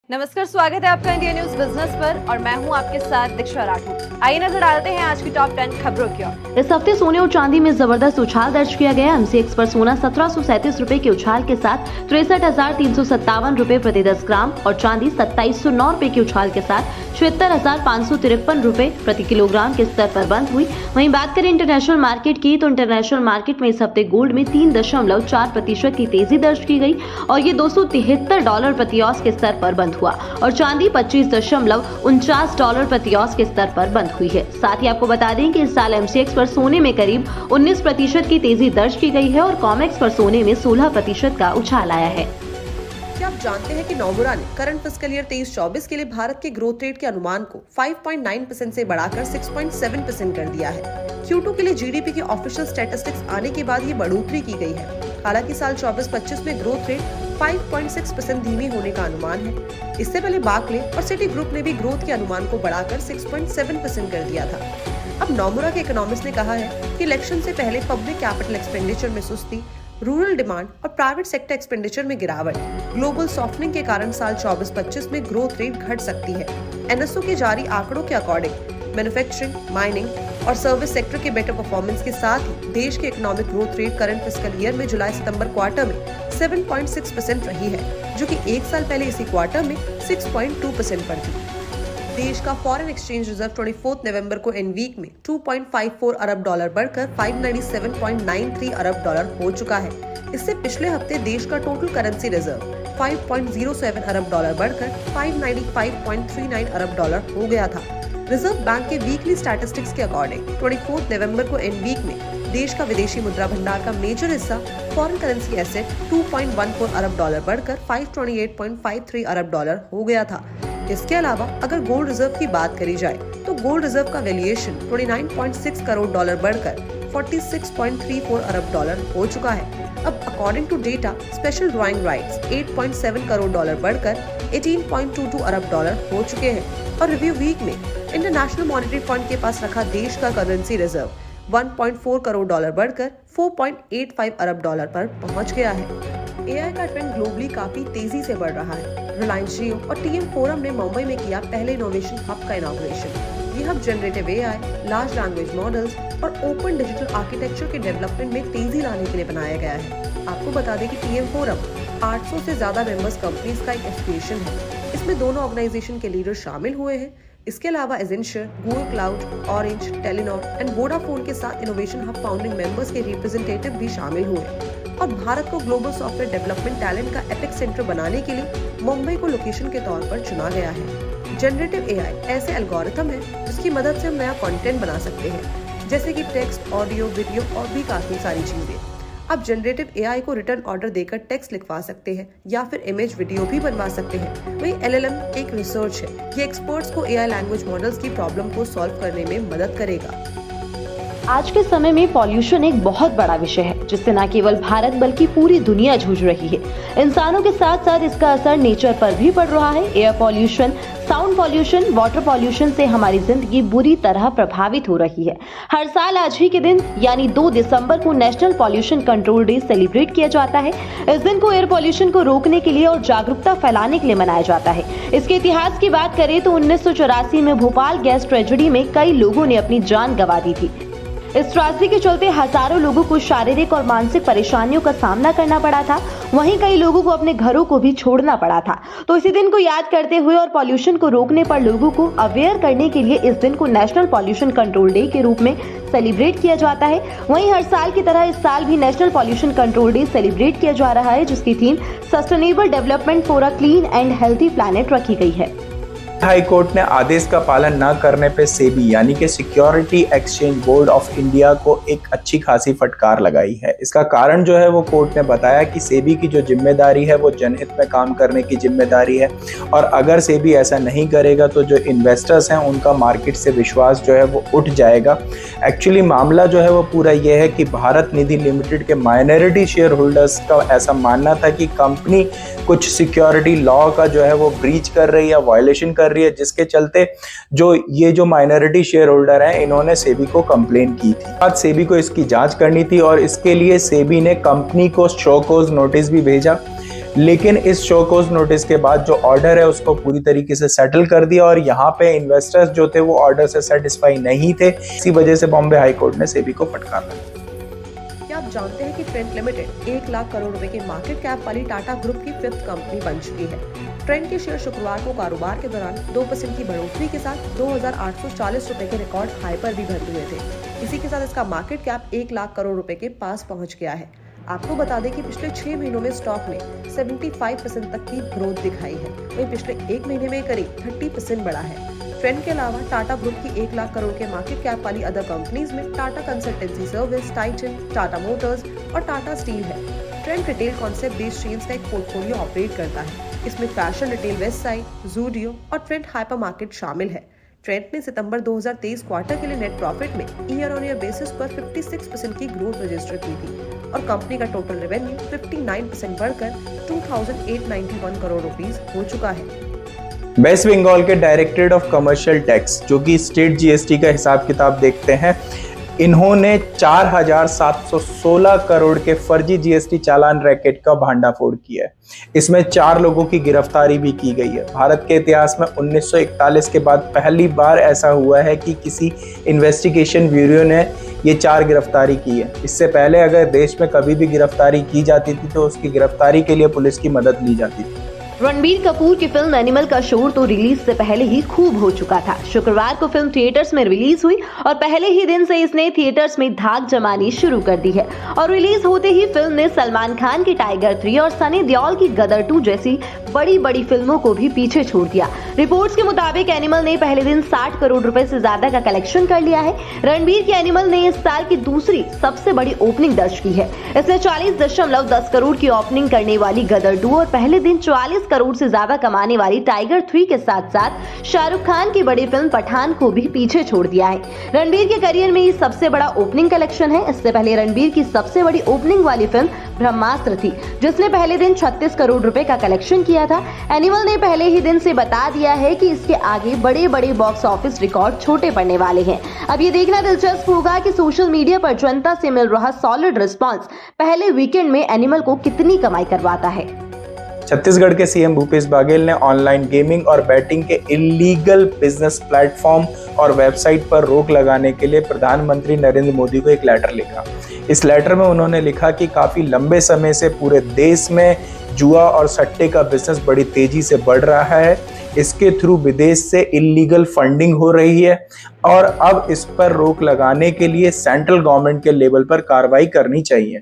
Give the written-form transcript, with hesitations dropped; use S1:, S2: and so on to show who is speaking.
S1: नमस्कार, स्वागत है आपका इंडिया न्यूज बिजनेस पर और मैं हूं आपके साथ दीक्षा राठौर। आइए नजर डालते हैं आज की टॉप 10 खबरों की ओर।
S2: इस हफ्ते सोने और चांदी में जबरदस्त उछाल दर्ज किया गया। एमसीएक्स पर सोना 1737 रुपए के उछाल के साथ 63,357 रुपए प्रति 10 ग्राम और चांदी 2709 रुपए के उछाल के साथ 76,553 रुपए प्रति किलोग्राम के स्तर पर बंद हुई। वहीं बात करें इंटरनेशनल मार्केट की, तो इंटरनेशनल मार्केट में इस हफ्ते गोल्ड में 3.4% की तेजी दर्ज की गई और ये $273 प्रति औंस के स्तर पर बंद हुआ और चांदी $25.49 प्रति औंस के स्तर पर बंद हुई है। साथ ही आपको बता दें कि इस साल एमसीएक्स पर सोने में करीब 19% की तेजी दर्ज की गई है और कॉमेक्स पर सोने में 16% का उछाल आया है।
S3: क्या आप जानते हैं कि नोमुरा ने करंट फिस्कल ईयर 23-24 के लिए भारत के ग्रोथ रेट के अनुमान को 5.9% से बढ़ाकर 6.7% कर दिया है। Q2 के लिए जीडीपी के ऑफिशियल स्टैटिस्टिक्स आने के बाद ये बढ़ोतरी की गई है। हालांकि साल 24-25 में ग्रोथ रेट 5.6% धीमी होने का अनुमान है। इससे पहले बार्कले और सिटी ग्रुप ने भी ग्रोथ के अनुमान को बढ़ाकर 6.7% कर दिया था। अब नोमुरा के इकोनॉमिस्ट ने कहा है कि इलेक्शन से पहले पब्लिक कैपिटल एक्सपेंडिचर में सुस्ती, रूरल डिमांड और प्राइवेट सेक्टर एक्सपेंडिचर में गिरावट, ग्लोबल सॉफ्टनिंग के कारण साल 24-25 में ग्रोथ रेट घट सकती है। एनएसओ के जारी आंकड़ों के अकॉर्डिंग मैन्युफैक्चरिंग, माइनिंग और सर्विस सेक्टर के बेटर परफॉर्मेंस के साथ ही देश के economic growth rate current fiscal year में जुलाई सितंबर क्वार्टर में 7.6% रही है, जो कि एक साल पहले इसी क्वार्टर में 6.2% पर थी। देश का फॉरेन एक्सचेंज रिजर्व 24 नवंबर को इन वीक में $2.54 अरब बढ़कर $597.93 अरब हो चुका है। इससे पिछले हफ्ते देश का टोटल करेंसी रिजर्व 5.07 अरब बढ़कर $595.39 अरब हो गया था। रिजर्व बैंक के वीकली स्टैटिस्टिक्स के अकॉर्डिंग 24 नवंबर को इन वीक में देश का विदेशी मुद्रा भंडार का मेजर हिस्सा फॉरेन करेंसी एसेट 2.14 अरब बढ़कर $528.53 अरब हो गया था। इसके अलावा अगर गोल्ड रिजर्व की बात करी जाए तो गोल्ड रिजर्व का वैल्यूएशन 29.6 करोड़ डॉलर बढ़कर 46.34 अरब हो चुका है। अब according to data, special drawing rights 8.7 crore dollar बढ़कर 18.22 अरब हो चुके हैं और रिव्यू वीक में इंटरनेशनल मॉनेटरी फंड के पास रखा देश का करेंसी रिजर्व 1.4 करोड़ डॉलर बढ़कर 4.85 अरब पर पहुंच गया है। एआई का ट्रेंड ग्लोबली काफी तेजी से बढ़ रहा है। रिलायंस जियो और टीएम फोरम ने मुंबई में किया पहले इनोवेशन हब का इनॉग्रेशन। ये hub generative AI, large language models और ओपन डिजिटल आर्किटेक्चर के डेवलपमेंट में तेजी लाने के लिए बनाया गया है। आपको बता दें कि टीएम फोरम 800 से ज्यादा मेंबर्स कंपनीज का एक एसोसिएशन है। इसमें दोनों ऑर्गेनाइजेशन के लीडर शामिल हुए हैं। इसके अलावा एजेंशियर, Google cloud, Orange, Telenor and Vodafone के साथ इनोवेशन हब फाउंडिंग मेंबर्स के रिप्रेजेंटेटिव भी शामिल हुए और भारत को ग्लोबल सॉफ्टवेयर डेवलपमेंट टैलेंट का एपिक सेंटर बनाने के लिए मुंबई को लोकेशन के तौर पर चुना गया है। जनरेटिव एआई ऐसे एल्गोरिथम है जिसकी मदद से हम नया कंटेंट बना सकते हैं, जैसे कि टेक्स्ट, ऑडियो, वीडियो और भी काफी सारी चीजें। आप जनरेटिव एआई को रिटर्न ऑर्डर देकर टेक्स्ट लिखवा सकते हैं या फिर इमेज वीडियो भी बनवा सकते हैं। वहीं एलएलएम एक रिसर्च है, ये एक्सपर्ट्स को एआई लैंग्वेज मॉडल्स की प्रॉब्लम को सॉल्व करने में मदद करेगा।
S2: आज के समय में पॉल्यूशन एक बहुत बड़ा विषय है जिससे न केवल भारत बल्कि पूरी दुनिया जूझ रही है। इंसानों के साथ साथ इसका असर नेचर पर भी पड़ रहा है। Air pollution, sound pollution, water pollution से हमारी जिंदगी बुरी तरह प्रभावित हो रही है। हर साल आज ही के दिन यानी 2 दिसंबर को national pollution control day celebrate किया जाता है। इस दिन को एयर पॉल्यूशन को रोकने के लिए और जागरूकता फैलाने के लिए मनाया जाता है। इसके इतिहास की बात करें तो 1984 में भोपाल गैस ट्रेजेडी में कई लोगों ने अपनी जान गंवा दी थी। इस त्रासदी के चलते हजारों लोगों को शारीरिक और मानसिक परेशानियों का सामना करना पड़ा था। वहीं कई लोगों को अपने घरों को भी छोड़ना पड़ा था। तो इसी दिन को याद करते हुए और पॉल्यूशन को रोकने पर लोगों को अवेयर करने के लिए इस दिन को नेशनल पॉल्यूशन कंट्रोल डे के रूप में सेलिब्रेट किया जाता है। वहीं हर साल की तरह इस साल भी national pollution control day celebrate किया जा रहा है, जिसकी theme sustainable development for a clean and healthy planet रखी गई है।
S4: हाई कोर्ट ने आदेश का पालन न करने पर सेबी यानी कि security exchange board of India को एक अच्छी खासी फटकार लगाई है। इसका कारण जो है वो कोर्ट ने बताया कि सेबी की जो जिम्मेदारी है वो जनहित में काम करने की जिम्मेदारी है और अगर सेबी ऐसा नहीं करेगा तो जो इन्वेस्टर्स हैं उनका मार्केट से विश्वास जो है वो उठ जाएगा। एक्चुअली मामला जो है वो पूरा ये है कि भारत निधि लिमिटेड के माइनॉरिटी शेयर होल्डर्स का ऐसा मानना था कि कंपनी कुछ सिक्योरिटी लॉ का जो है वो ब्रीच कर रही है, वायलेशन कर रही है, जिसके चलते जो माइनॉरिटी शेयर होल्डर हैं इन्होंने सेबी को कंप्लेन की थी। आज सेबी को इसकी जांच करनी थी और इसके लिए सेबी ने कंपनी को शो कॉज नोटिस भी भेजा। लेकिन इस शो कोज नोटिस के बाद जो ऑर्डर है उसको पूरी तरीके से सेटल कर दिया और यहाँ पे इन्वेस्टर्स जो थे वो ऑर्डर से सेटिस्फाई नहीं थे। इसी वजह से बॉम्बे हाई कोर्ट ने सेबी को फटकारा।
S3: क्या आप जानते हैं कि ट्रेंट लिमिटेड 1 लाख करोड़ रुपए के मार्केट कैप वाली टाटा ग्रुप की 5th कंपनी बन चुकी है। ट्रेंट के शेयर शुक्रवार को कारोबार के दौरान 2% की बढ़ोतरी के साथ 2,840 रुपए के रिकॉर्ड हाई पर भी बंद हुए थे। इसी के साथ इसका मार्केट कैप 1 लाख करोड़ रुपए के पास पहुंच गया है। आपको बता दें कि पिछले 6 महीनों में स्टॉक ने 75% तक की ग्रोथ दिखाई है, वहीं पिछले 1 महीने में करीब 30% बढ़ा है। ट्रेंड के अलावा टाटा ग्रुप की 1 लाख करोड़ के मार्केट कैप वाली अदर कंपनीज में Tata consultancy service, Titan, Tata Motors और टाटा स्टील है। Trend retail concept based chains का एक पोर्टफोलियो ऑपरेट करता है। इसमें फैशन रिटेल वेस्टसाइड, ज़ूडियो और ट्रेंड हाइपर मार्केट शामिल है। ट्रेंड ने सितंबर 2023 क्वार्टर के लिए नेट प्रॉफिट में ईयर ऑन ईयर बेसिस पर 56% की ग्रोथ रजिस्टर की थी और कंपनी का टोटल रेवेन्यू 59% बढ़कर 2,891 करोड़ रुपीस हो चुका है।
S4: वेस्ट बंगाल के डायरेक्टरेट ऑफ कमर्शियल टैक्स जो कि स्टेट जीएसटी का हिसाब किताब देखते हैं, इन्होंने 4,716 करोड़ के फर्जी जीएसटी चालान रैकेट का भांडाफोड़ किया है। इसमें 4 लोगों की गिरफ्तारी भी की गई है। भारत के इतिहास में 1941 के बाद पहली बार ऐसा हुआ है कि किसी इन्वेस्टिगेशन ब्यूरो ने ये 4 गिरफ्तारी की है। इससे पहले अगर देश में कभी भी गिरफ्तारी की जाती थी तो उसकी गिरफ्तारी के लिए पुलिस की मदद ली जाती थी।
S2: रणबीर कपूर की फिल्म एनिमल का शोर तो रिलीज से पहले ही खूब हो चुका था। शुक्रवार को फिल्म थिएटर्स में रिलीज हुई और पहले ही दिन से इसने थिएटर्स में धाक जमानी शुरू कर दी है और रिलीज होते ही फिल्म ने सलमान खान की टाइगर 3 और सनी देओल की गदर 2 जैसी बड़ी फिल्मों को भी पीछे छोड़ दिया। रिपोर्ट्स के मुताबिक एनिमल ने पहले दिन 60 करोड़ रुपए से ज्यादा का कलेक्शन कर लिया है। रणबीर की एनिमल ने इस साल की दूसरी सबसे बड़ी ओपनिंग दर्ज की है। इसने 40.10 करोड़ की ओपनिंग करने वाली गदर 2 और पहले दिन 44 करोड़ से ज्यादा कमाने वाली टाइगर 3 के साथ साथ शाहरुख खान की बड़ी फिल्म पठान को भी पीछे छोड़ दिया है। रणबीर के करियर में ये सबसे बड़ा ओपनिंग कलेक्शन है। इससे पहले रणबीर की सबसे बड़ी ओपनिंग वाली फिल्म ब्रह्मास्त्र थी जिसने पहले दिन 36 करोड़ रुपए का कलेक्शन किया था। एनिमल ने पहले ही दिन से बता दिया है कि इसके आगे बड़े बॉक्स ऑफिस रिकॉर्ड छोटे पड़ने वाले हैं। अब ये देखना दिलचस्प होगा कि सोशल मीडिया पर जनता से मिल रहा सॉलिड रिस्पांस पहले वीकेंड में एनिमल को कितनी कमाई करवाता है।
S4: छत्तीसगढ़ के सीएम भूपेश बघेल ने ऑनलाइन गेमिंग और बैटिंग के इलीगल बिजनेस प्लेटफॉर्म और वेबसाइट पर रोक लगाने के लिए प्रधानमंत्री नरेंद्र मोदी को एक लेटर लिखा। इस लेटर में उन्होंने लिखा कि काफी लंबे समय से पूरे देश में जुआ और सट्टे का बिजनेस बड़ी तेजी से बढ़ रहा है। इसके थ्रू विदेश से इलीगल फंडिंग हो रही है और अब इस पर रोक लगाने के लिए सेंट्रल गवर्नमेंट के लेवल पर कार्रवाई करनी चाहिए।